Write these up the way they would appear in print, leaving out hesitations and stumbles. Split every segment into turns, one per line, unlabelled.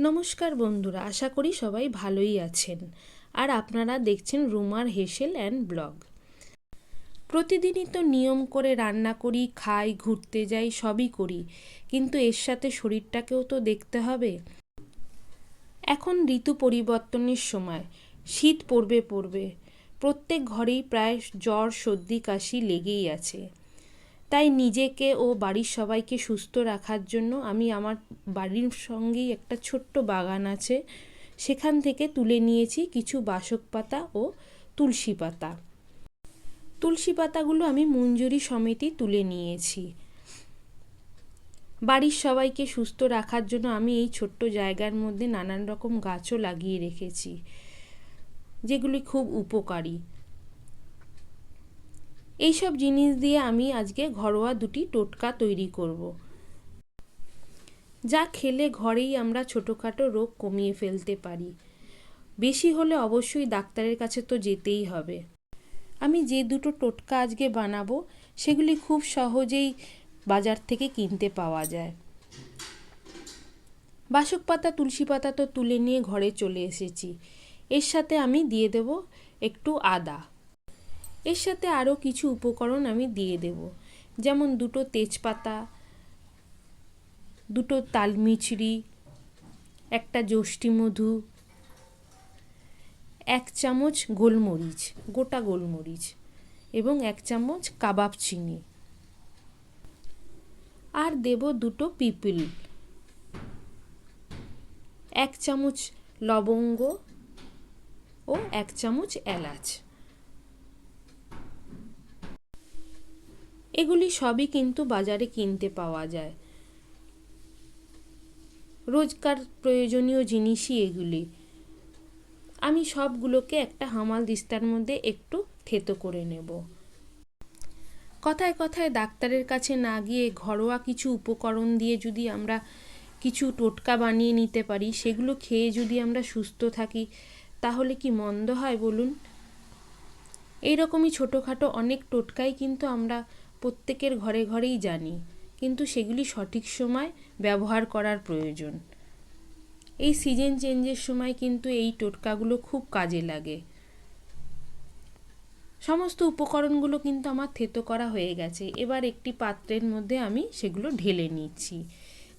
নমস্কার বন্ধুরা, আশা করি সবাই ভালোই আছেন। আর আপনারা দেখছেন রুমার হেসেল অ্যান্ড ব্লগ। প্রতিদিনই তো নিয়ম করে রান্না করি, খাই, ঘুরতে যাই, সবই করি, কিন্তু এর সাথে শরীরটাকেও তো দেখতে হবে। এখন ঋতু পরিবর্তনের সময়, শীত পড়বে, প্রত্যেক ঘরেই প্রায় জ্বর, সর্দি, কাশি লেগেই আছে। তাই নিজেকে ও বাড়ির সবাইকে সুস্থ রাখার জন্য আমি আমার বাড়ির সঙ্গেই একটা ছোট্ট বাগান আছে, সেখান থেকে তুলে নিয়েছি কিছু বাসক পাতা ও তুলসী পাতা। তুলসী পাতাগুলো আমি মঞ্জুরি সমেতই তুলে নিয়েছি। বাড়ির সবাইকে সুস্থ রাখার জন্য আমি এই ছোট্ট জায়গার মধ্যে নানান রকম গাছও লাগিয়ে রেখেছি, যেগুলি খুব উপকারী। এইসব জিনিস দিয়ে আমি আজকে ঘরোয়া দুটি টোটকা তৈরি করব, যা খেলে ঘরেই আমরা ছোটোখাটো রোগ কমিয়ে ফেলতে পারি। বেশি হলে অবশ্যই ডাক্তারের কাছে তো যেতেই হবে। আমি যে দুটো টোটকা আজকে বানাবো সেগুলি খুব সহজেই বাজার থেকে কিনতে পাওয়া যায়। বাসক পাতা, তুলসী পাতা তো তুলে নিয়ে ঘরে চলে এসেছি। এর সাথে আমি দিয়ে দেব একটু আদা। এর সাথে আরও কিছু উপকরণ আমি দিয়ে দেব, যেমন দুটো তেজপাতা, দুটো তালমিছরি, একটা যষ্টি মধু, 1 চামচ গোলমরিচ, গোটা গোলমরিচ, এবং 1 চামচ কাবাব চিনি। আর দেব দুটো পিপল, 1 চামচ লবঙ্গ ও 1 চামচ এলাচ। এগুলি সবই কিন্তু বাজারে কিনতে পাওয়া যায়। রোজকার প্রয়োজনীয় জিনিসই এগুলি। আমি সবগুলোকে একটা হামালদিস্তার মধ্যে একটু থেতো করে নেব। কথায় কথায় ডাক্তারের কাছে না গিয়ে ঘরোয়া কিছু উপকরণ দিয়ে যদি আমরা কিছু টোটকা বানিয়ে নিতে পারি, সেগুলো খেয়ে যদি আমরা সুস্থ থাকি, তাহলে কি মন্দ হয় বলুন? এইরকমই ছোটোখাটো অনেক টোটকাই কিন্তু আমরা প্রত্যেকের ঘরে ঘরেই জানি, কিন্তু সেগুলি সঠিক সময় ব্যবহার করার প্রয়োজন। এই সিজন চেঞ্জের সময় কিন্তু এই টোটকাগুলো খুব কাজে লাগে। সমস্ত উপকরণগুলো কিন্তু আমার থেতো করা হয়ে গেছে। এবার একটি পাত্রের মধ্যে আমি সেগুলো ঢেলে নিচ্ছি।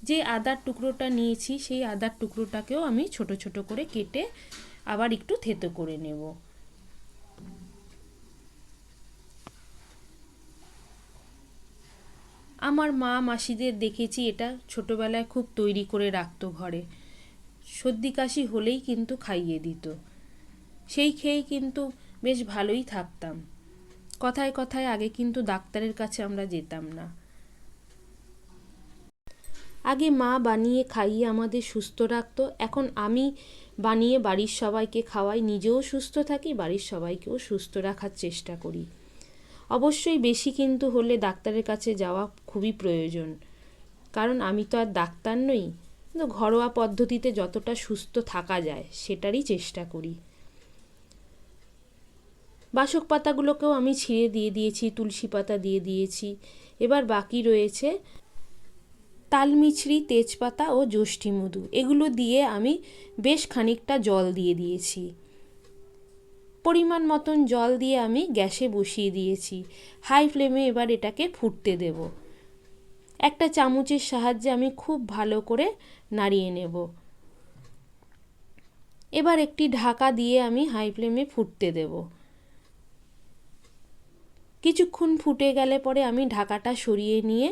যে আদার টুকরোটা নিয়েছি, সেই আদার টুকরোটাকেও আমি ছোট ছোট করে কেটে আবার একটু থেতো করে নেব। আমার মা মাসিদের দেখেছি এটা ছোটোবেলায় খুব তৈরি করে রাখতো ঘরে। সর্দি কাশি হলেই কিন্তু খাইয়ে দিত। সেই খেয়েই কিন্তু বেশ ভালোই থাকতাম। কথায় কথায় আগে কিন্তু ডাক্তারের কাছে আমরা যেতাম না। আগে মা বানিয়ে খাইয়ে আমাদের সুস্থ রাখতো, এখন আমি বানিয়ে বাড়ির সবাইকে খাওয়াই, নিজেও সুস্থ থাকি, বাড়ির সবাইকেও সুস্থ রাখার চেষ্টা করি। অবশ্যই বেশি কিন্তু হলে ডাক্তারের কাছে যাওয়া খুবই প্রয়োজন, কারণ আমি তো আর ডাক্তার নই, কিন্তু ঘরোয়া পদ্ধতিতে যতটা সুস্থ থাকা যায় সেটারই চেষ্টা করি। বাসক পাতাগুলোকেও আমি ছিঁড়ে দিয়ে দিয়েছি, তুলসী পাতা দিয়ে দিয়েছি। এবার বাকি রয়েছে তালমিছরি, তেজপাতা ও যষ্টি মধু। এগুলো দিয়ে আমি বেশ খানিকটা জল দিয়ে দিয়েছি। পরিমাণ মতন জল দিয়ে আমি গ্যাসে বসিয়ে দিয়েছি। হাই ফ্লেমে এবার এটাকে ফুটতে দেব। একটা চামচের সাহায্যে আমি খুব ভালো করে নাড়িয়ে নেব। এবার একটি ঢাকা দিয়ে আমি হাই ফ্লেমে ফুটতে দেব। কিছুক্ষণ ফুটে গেলে পরে আমি ঢাকাটা সরিয়ে নিয়ে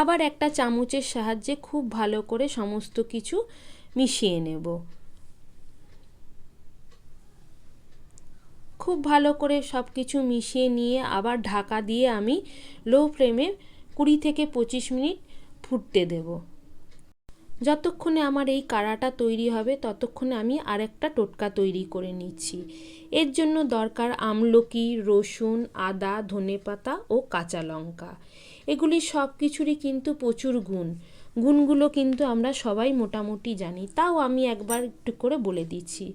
আবার একটা চামচের সাহায্যে খুব ভালো করে সমস্ত কিছু মিশিয়ে নেব। খুব ভালো করে সব কিছু মিশিয়ে নিয়ে আবার ঢাকা দিয়ে আমি লো ফ্লেমে 20 থেকে 25 মিনিট ফুটতে দেব। যতক্ষণে আমার এই কাড়াটা তৈরি হবে ততক্ষণে আমি আরেকটা টোটকা তৈরি করে নিচ্ছি। এর জন্য দরকার আমলকি, রসুন, আদা, ধনেপাতা ও কাঁচা লঙ্কা। এগুলি সব কিছুরই কিন্তু প্রচুর গুণগুলো কিন্তু আমরা সবাই মোটামুটি জানি, তাও আমি একবার একটু করে বলে দিচ্ছি।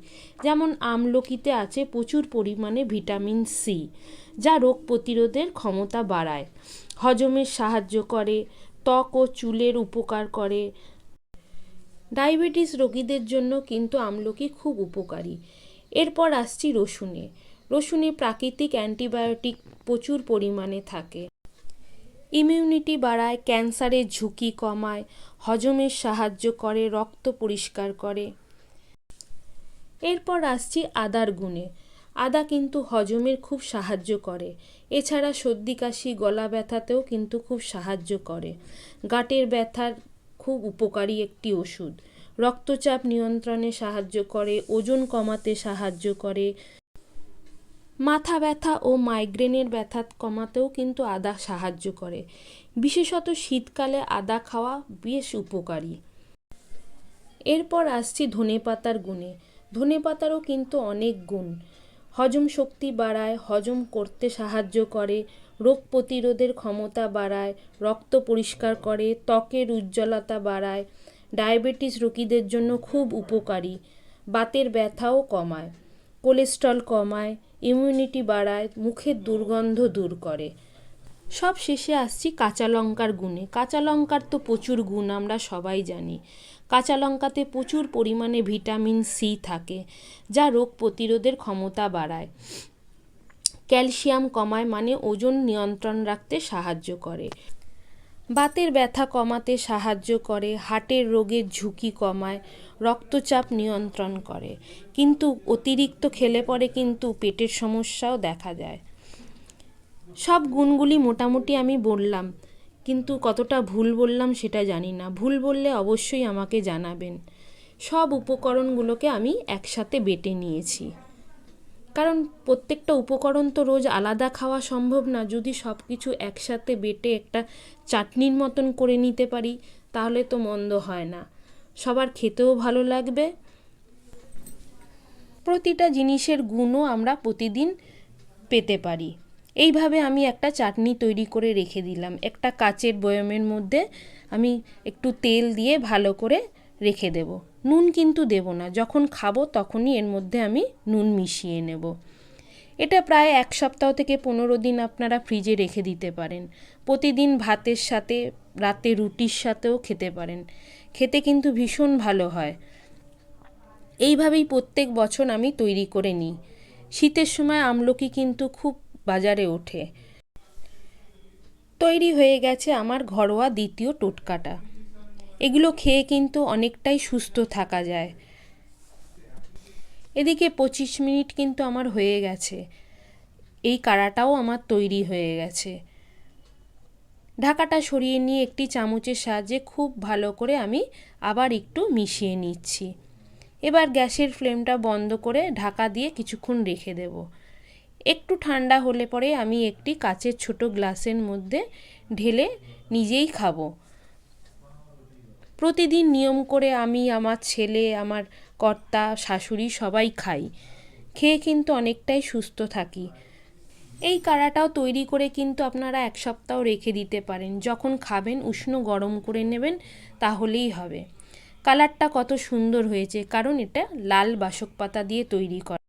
যেমন আমলকিতে আছে প্রচুর পরিমাণে ভিটামিন সি, যা রোগ প্রতিরোধের ক্ষমতা বাড়ায়, হজমের সাহায্য করে, ত্বক ও চুলের উপকার করে, ডায়াবেটিস রোগীদের জন্য কিন্তু আমলকি খুব উপকারী। এরপর আসছি রসুনে। রসুনে প্রাকৃতিক অ্যান্টিবায়োটিক প্রচুর পরিমাণে থাকে। ইমিউনিটি বাড়ায়, ক্যান্সারের ঝুঁকি কমায়, হজমের সাহায্য করে, রক্ত পরিষ্কার করে। এরপর আসছি আদার গুণে। আদা কিন্তু হজমের খুব সাহায্য করে। এছাড়া সর্দি কাশি গলা ব্যথাতেও কিন্তু খুব সাহায্য করে। গাঁটের ব্যথার খুব উপকারী একটি ওষুধ। রক্তচাপ নিয়ন্ত্রণে সাহায্য করে, ওজন কমাতে সাহায্য করে। মাথা ব্যথা ও মাইগ্রেনের ব্যথা কমাতেও কিন্তু আদা সাহায্য করে। বিশেষত শীতকালে আদা খাওয়া বেশ উপকারী। এরপর আসছি ধনেপাতার গুণে। ধনেপাতারও কিন্তু অনেক গুণ। হজম শক্তি বাড়ায়, হজম করতে সাহায্য করে, রোগ প্রতিরোধের ক্ষমতা বাড়ায়, রক্ত পরিষ্কার করে, ত্বকের উজ্জ্বলতা বাড়ায়, ডায়াবেটিস রোগীদের জন্য খুব উপকারী, বাতের ব্যথাও কমায়, কোলেস্ট্রল কমায়, ইমিউনিটি বাড়ায়, মুখের দুর্গন্ধ দূর করে। সব শেষে আসছি কাঁচা লঙ্কার গুণে। কাঁচা লঙ্কার তো প্রচুর গুণ আমরা সবাই জানি। কাঁচা লঙ্কাতে প্রচুর পরিমাণে ভিটামিন সি থাকে, যা রোগ প্রতিরোধের ক্ষমতা বাড়ায়, ক্যালসিয়াম কমায় মানে ওজন নিয়ন্ত্রণ রাখতে সাহায্য করে, বাতের ব্যথা কমাতে সাহায্য করে, হার্টের রোগের ঝুঁকি কমায়, রক্তচাপ নিয়ন্ত্রণ করে। কিন্তু অতিরিক্ত খেলে পরে কিন্তু পেটের সমস্যাও দেখা যায়। সব গুণগুলি মোটামুটি আমি বললাম, কিন্তু কতটা ভুল বললাম সেটা জানি না। ভুল বললে অবশ্যই আমাকে জানাবেন। সব উপকরণগুলোকে আমি একসাথে বেটে নিয়েছি, কারণ প্রত্যেকটা উপকরণ তো রোজ আলাদা খাওয়া সম্ভব না। যদি সব কিছু একসাথে বেটে একটা চাটনির মতন করে নিতে পারি তাহলে তো মন্দ হয় না, সবার খেতেও ভালো লাগবে। প্রতিটা জিনিসের গুণও আমরা প্রতিদিন পেতে পারি। এইভাবে আমি একটা চাটনি তৈরি করে রেখে দিলাম। একটা কাচের বয়মের মধ্যে আমি একটু তেল দিয়ে ভালো করে রেখে দেব। নুন কিন্তু দেব না, যখন খাবো তখনই এর মধ্যে আমি নুন মিশিয়ে নেব। এটা প্রায় 1 সপ্তাহ থেকে 15 দিন আপনারা ফ্রিজে রেখে দিতে পারেন। প্রতিদিন ভাতের সাথে, রাতে রুটির সাথেও খেতে পারেন। খেতে কিন্তু ভীষণ ভালো হয়। এইভাবেই প্রত্যেক বছর আমি তৈরি করে নিই। শীতের সময় আমলকি কিন্তু খুব বাজারে ওঠে। তৈরি হয়ে গেছে আমার ঘরোয়া দ্বিতীয় টোটকাটা। এগুলো খেয়ে কিন্তু অনেকটাই সুস্থ থাকা যায়। এদিকে 25 মিনিট কিন্তু আমার হয়ে গেছে। এই কাড়াটাও আমার তৈরি হয়ে গেছে। ঢাকাটা সরিয়ে নিয়ে একটি চামচের সাহায্যে খুব ভালো করে আমি আবার একটু মিশিয়ে নিচ্ছি। এবার গ্যাসের ফ্লেমটা বন্ধ করে ঢাকা দিয়ে কিছুক্ষণ রেখে দেব। একটু ঠান্ডা হলে পরে আমি একটি কাচের ছোট গ্লাসের মধ্যে ঢেলে নিজেই খাবো। প্রতিদিন নিয়ম করে আমি, আমার ছেলে, আমার কর্তা, শাশুড়ি সবাই খাই। খেয়ে কিন্তু অনেকটাই সুস্থ থাকি। এই কাড়াটাও তৈরি করে কিন্তু আপনারা 1 সপ্তাহ রেখে দিতে পারেন। যখন খাবেন উষ্ণ গরম করে নেবেন, তাহলেই হবে। কালারটা কত সুন্দর হয়েছে, কারণ এটা লাল বাসক পাতা দিয়ে তৈরি করা।